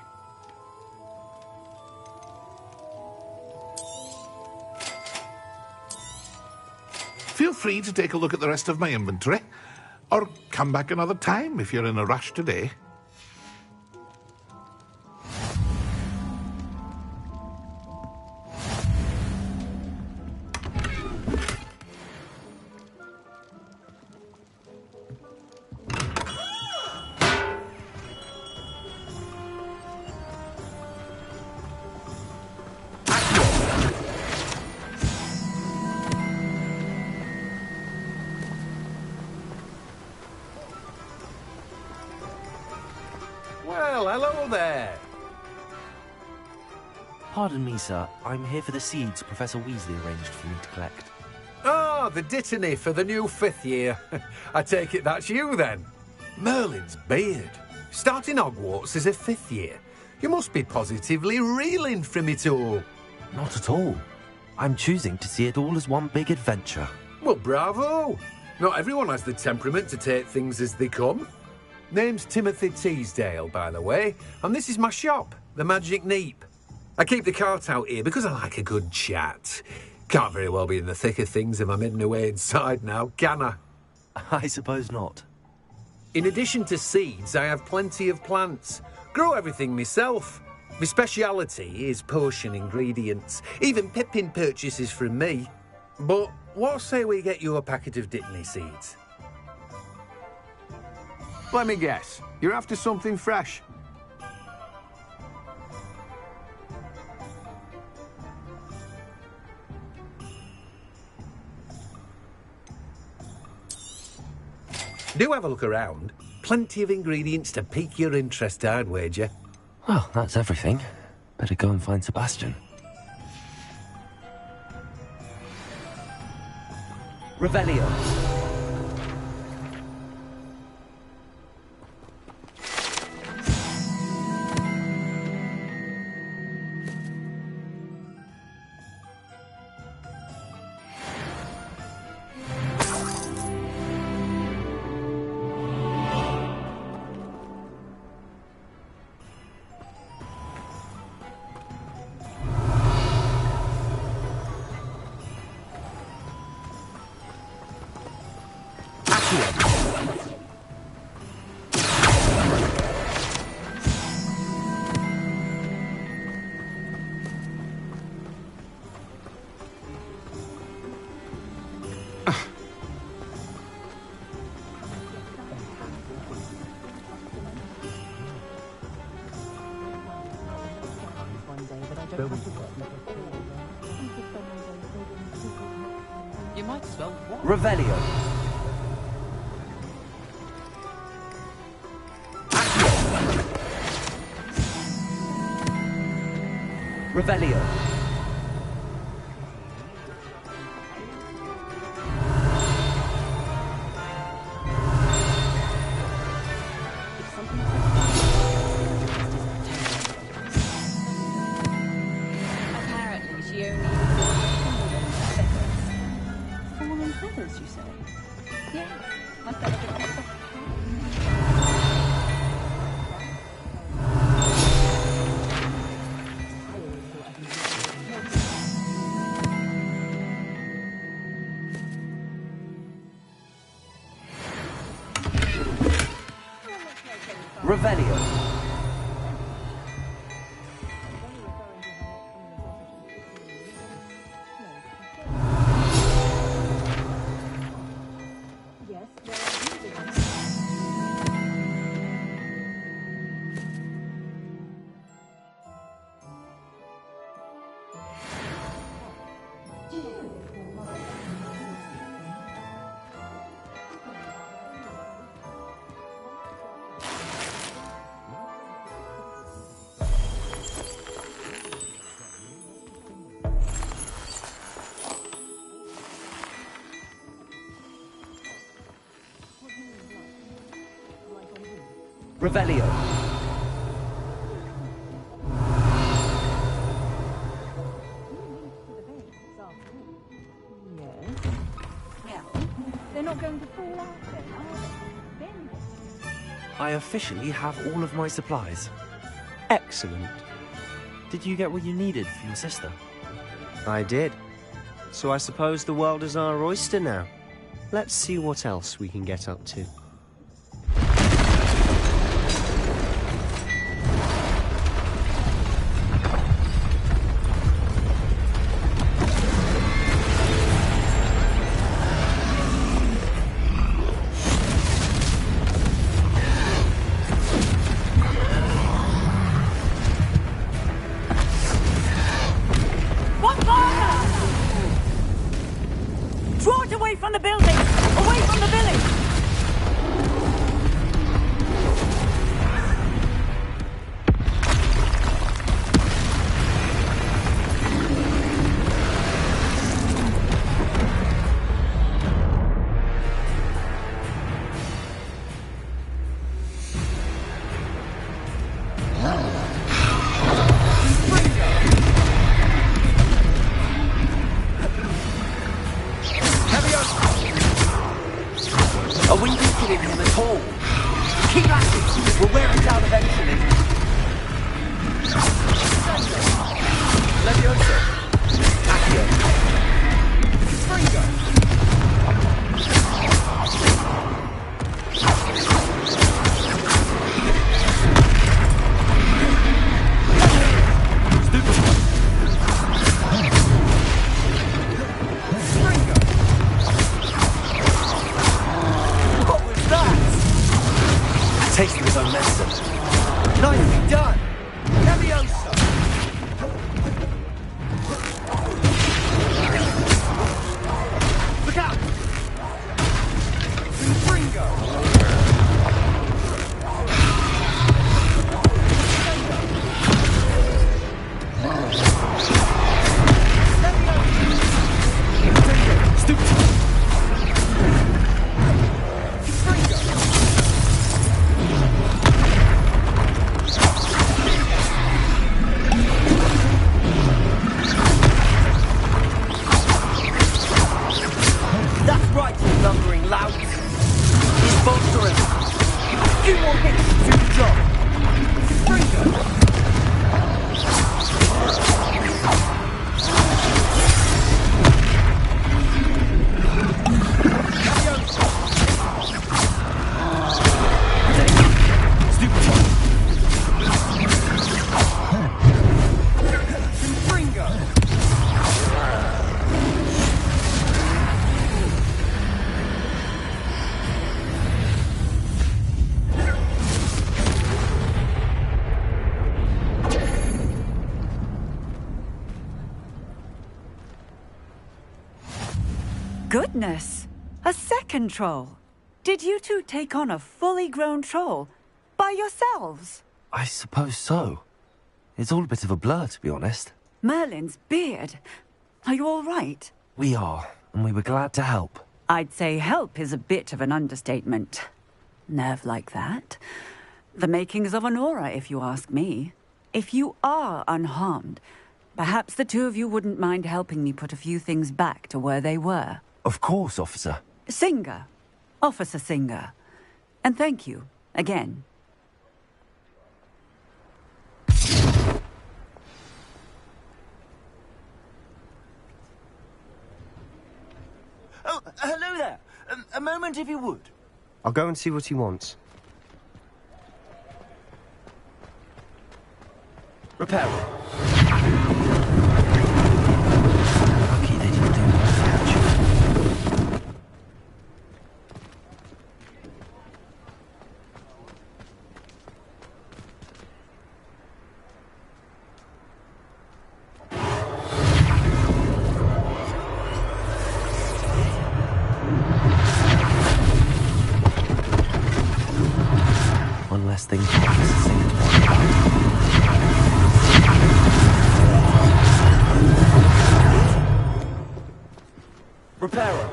Speaker 19: Feel free to take a look at the rest of my inventory, or come back another time if you're in a rush today.
Speaker 21: Well, hello there.
Speaker 4: Pardon me, sir. I'm here for the seeds Professor Weasley arranged for me to collect.
Speaker 21: Oh, the dittany for the new 5th year. I take it that's you, then. Merlin's beard. Starting Hogwarts as a 5th year. You must be positively reeling from it all.
Speaker 4: Not at all. I'm choosing to see it all as one big adventure.
Speaker 21: Well, bravo. Not everyone has the temperament to take things as they come. Name's Timothy Teasdale, by the way, and this is my shop, the Magic Neep. I keep the cart out here because I like a good chat. Can't very well be in the thick of things if I'm hidden away inside now, can I?
Speaker 4: I suppose not.
Speaker 21: In addition to seeds, I have plenty of plants. Grow everything myself. My speciality is potion ingredients. Even Pippin purchases from me. But what say we get you a packet of dittany seeds?
Speaker 22: Let me guess. You're after something fresh.
Speaker 21: Do have a look around. Plenty of ingredients to pique your interest, I'd wager.
Speaker 4: Well, that's everything. Better go and find Sebastian.
Speaker 6: Revelio.
Speaker 8: You might spell what?
Speaker 6: Revelio. Revelio.
Speaker 12: Apparently, she only fallen feathers, you say? Yeah. Must have a bit
Speaker 6: Revelio.
Speaker 1: Revelio.
Speaker 13: They're not going to fall out then, are they?
Speaker 4: I officially have all of my supplies.
Speaker 5: Excellent.
Speaker 4: Did you get what you needed for your sister?
Speaker 5: I did. So I suppose the world is our oyster now. Let's see what else we can get up to.
Speaker 13: Draw it away from the building! Away from the village!
Speaker 1: Are we weakening him at all? Keep at it! We'll wear him down eventually. Leviosa. Accio. Springo.
Speaker 4: Tasting his own medicine.
Speaker 1: Nicely done! Leviosa! Look out! Springo! That's right, you lumbering lout! He's bolstering! A few more hits to do the job! Springo!
Speaker 13: Goodness! A second troll! Did you two take on a fully grown troll? By yourselves?
Speaker 4: I suppose so. It's all a bit of a blur, to be honest.
Speaker 13: Merlin's beard. Are you all right?
Speaker 4: We are, and we were glad to help.
Speaker 13: I'd say help is a bit of an understatement. Nerve like that. The makings of an aura, if you ask me. If you are unharmed, perhaps the two of you wouldn't mind helping me put a few things back to where they were.
Speaker 4: Of course, officer.
Speaker 13: Singer. Officer Singer. And thank you, again.
Speaker 16: Oh, hello there. A moment if you would.
Speaker 5: I'll go and see what he wants.
Speaker 1: Repair.
Speaker 4: Lucky they didn't do more damage. One less thing for us to say goodbye.
Speaker 1: Repairer.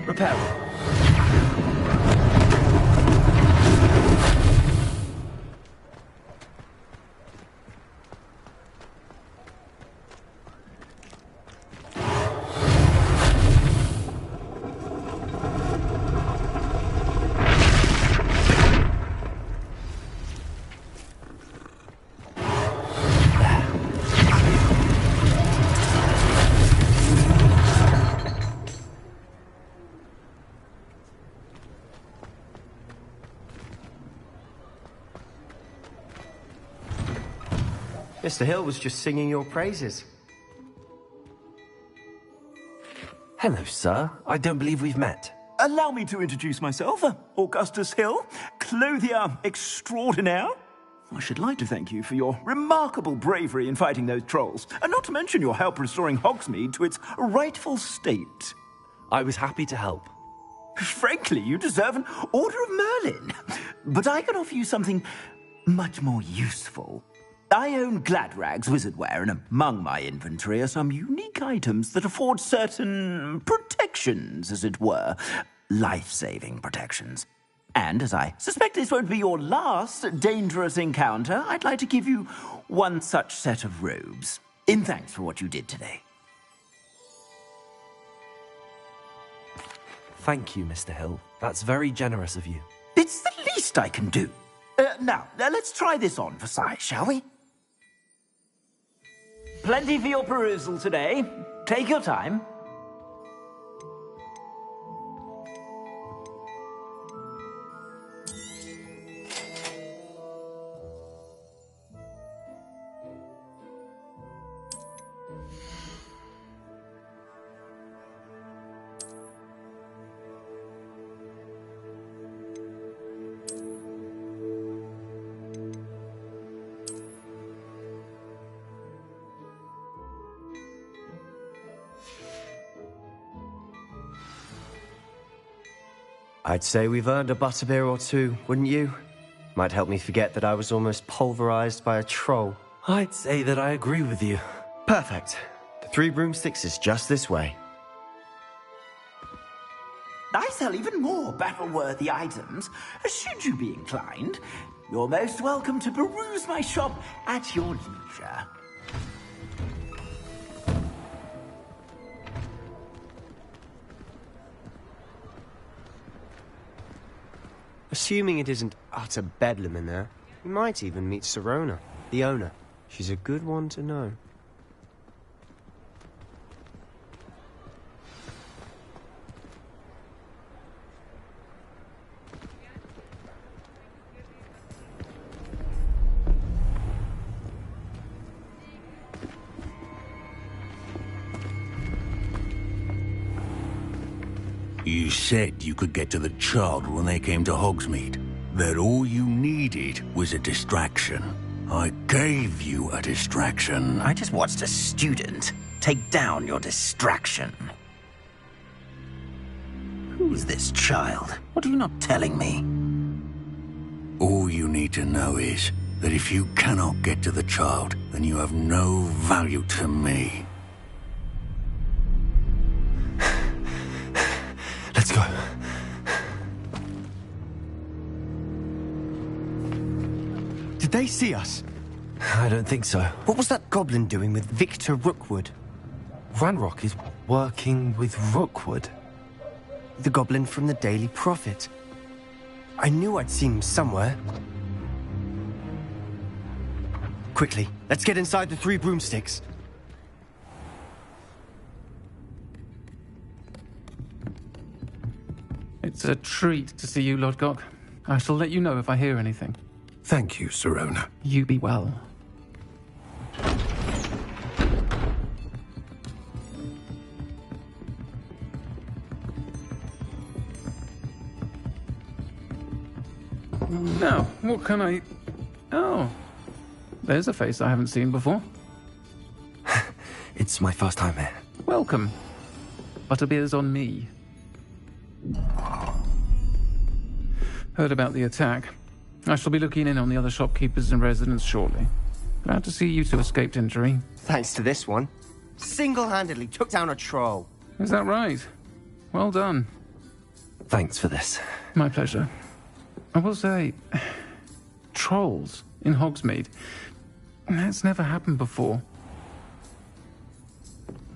Speaker 1: Repair.
Speaker 5: Mr. Hill was just singing your praises.
Speaker 4: Hello, sir. I don't believe we've met.
Speaker 2: Allow me to introduce myself, Augustus Hill, clothier extraordinaire. I should like to thank you for your remarkable bravery in fighting those trolls, and not to mention your help restoring Hogsmeade to its rightful state.
Speaker 4: I was happy to help.
Speaker 2: Frankly, you deserve an Order of Merlin. But I can offer you something much more useful. I own Gladrag's wizardware, and among my inventory are some unique items that afford certain protections, as it were. Life-saving protections. And as I suspect this won't be your last dangerous encounter, I'd like to give you one such set of robes, in thanks for what you did today.
Speaker 4: Thank you, Mr. Hill. That's very generous of you.
Speaker 2: It's the least I can do. Now, let's try this on for size, shall we? Plenty for your perusal today. Take your time.
Speaker 5: I'd say we've earned a butterbeer or two, wouldn't you? Might help me forget that I was almost pulverized by a troll.
Speaker 4: I'd say that I agree with you.
Speaker 5: Perfect. The 3 broomsticks is just this way.
Speaker 2: I sell even more battle-worthy items. Should you be inclined, you're most welcome to peruse my shop at your leisure.
Speaker 5: Assuming it isn't utter bedlam in there, we might even meet Sirona, the owner. She's a good one to know.
Speaker 11: You said you could get to the child when they came to Hogsmeade. That all you needed was a distraction. I gave you a distraction.
Speaker 16: I just watched a student take down your distraction. Who's this child? What are you not telling me?
Speaker 11: All you need to know is that if you cannot get to the child, then you have no value to me.
Speaker 4: Let's go.
Speaker 5: Did they see us?
Speaker 4: I don't think so.
Speaker 5: What was that goblin doing with Victor Rookwood?
Speaker 4: Ranrock is working with Rookwood.
Speaker 5: The goblin from the Daily Prophet. I knew I'd seen him somewhere. Quickly, let's get inside the 3 broomsticks.
Speaker 8: It's a treat to see you, Lodgok. I shall let you know if I hear anything.
Speaker 3: Thank you, Sirona.
Speaker 8: You be well. Now, what can I... Oh, there's a face I haven't seen before.
Speaker 4: It's my first time here.
Speaker 8: Welcome. Butterbeer's on me. Heard about the attack. I shall be looking in on the other shopkeepers and residents shortly. Glad to see you two escaped injury.
Speaker 5: Thanks to this one. Single-handedly took down a troll.
Speaker 8: Is that right? Well done.
Speaker 4: Thanks for this.
Speaker 8: My pleasure. I will say, trolls in Hogsmeade. That's never happened before.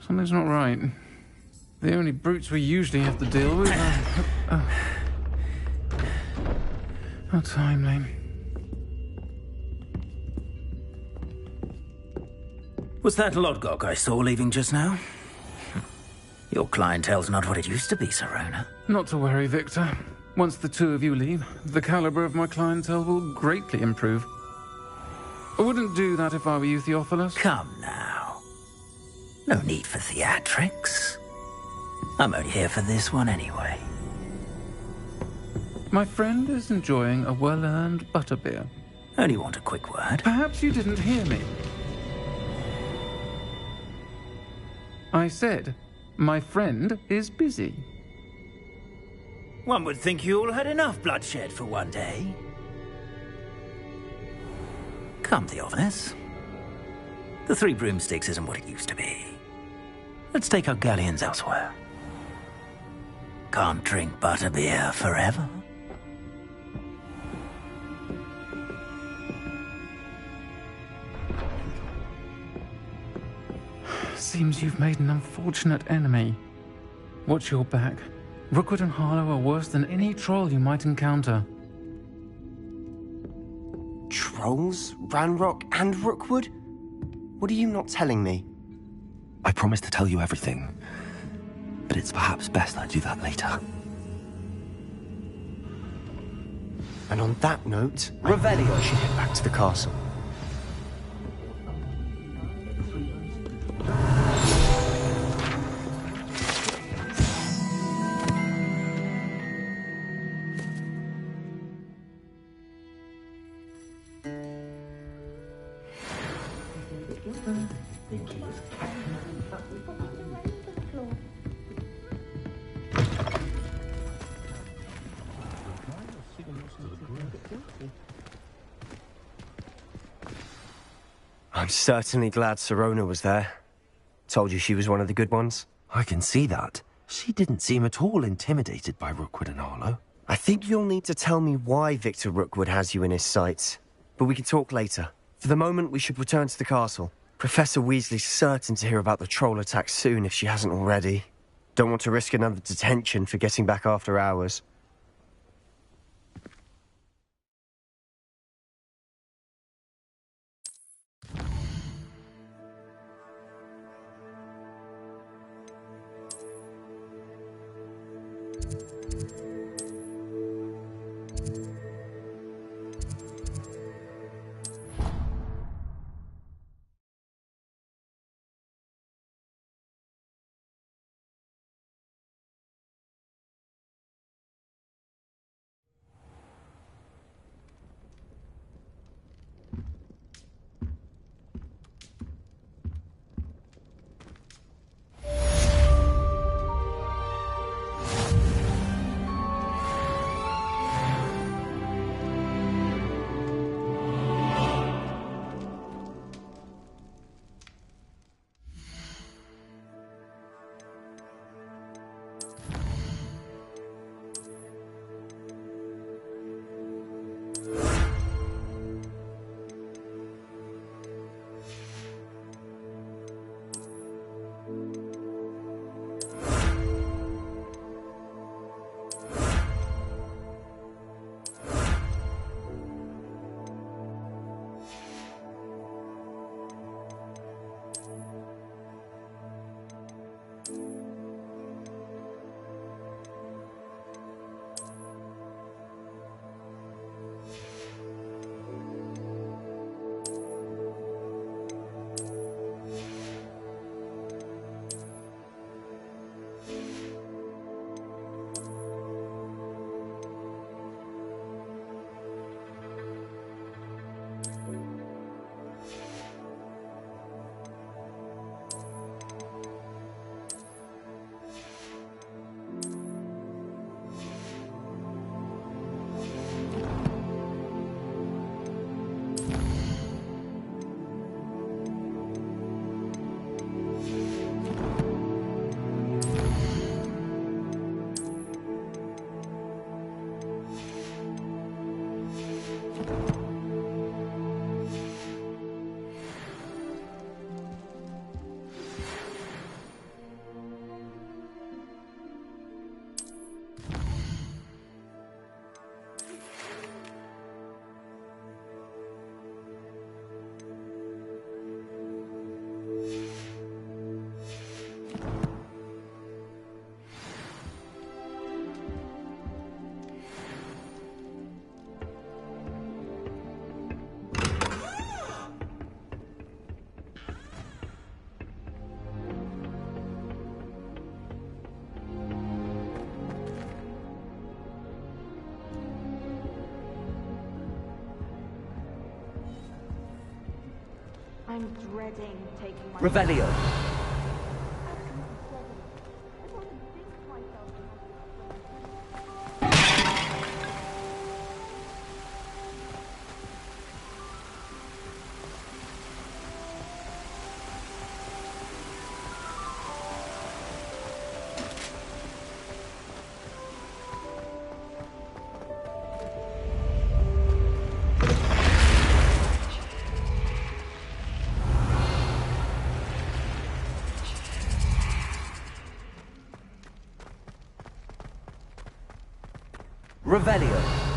Speaker 8: Something's not right. The only brutes we usually have to deal with are... How timely.
Speaker 2: Was that Lodgok I saw leaving just now? Your clientele's not what it used to be, Sirona.
Speaker 8: Not to worry, Victor. Once the two of you leave, the caliber of my clientele will greatly improve. I wouldn't do that if I were you, Theophilus.
Speaker 2: Come now. No need for theatrics. I'm only here for this one anyway.
Speaker 8: My friend is enjoying a well-earned butterbeer.
Speaker 2: Only want a quick word.
Speaker 8: Perhaps you didn't hear me. I said, my friend is busy.
Speaker 2: One would think you all had enough bloodshed for one day. Come, Theophilus. The Three Broomsticks isn't what it used to be. Let's take our galleons elsewhere. Can't drink butterbeer forever.
Speaker 8: Seems you've made an unfortunate enemy. Watch your back. Rookwood and Harlow are worse than any troll you might encounter.
Speaker 5: Trolls? Ranrock and Rookwood? What are you not telling me?
Speaker 4: I promised to tell you everything, but it's perhaps best I do that later.
Speaker 5: And on that note, Revelio should head back to the castle. I'm certainly glad Sirona was there. Told you she was one of the good ones.
Speaker 4: I can see that. She didn't seem at all intimidated by Rookwood and Harlow.
Speaker 5: I think you'll need to tell me why Victor Rookwood has you in his sights. But we can talk later. For the moment, we should return to the castle. Professor Weasley's certain to hear about the troll attack soon if she hasn't already. Don't want to risk another detention for getting back after hours.
Speaker 18: I'm dreading taking my...
Speaker 1: Revelio. Revelio.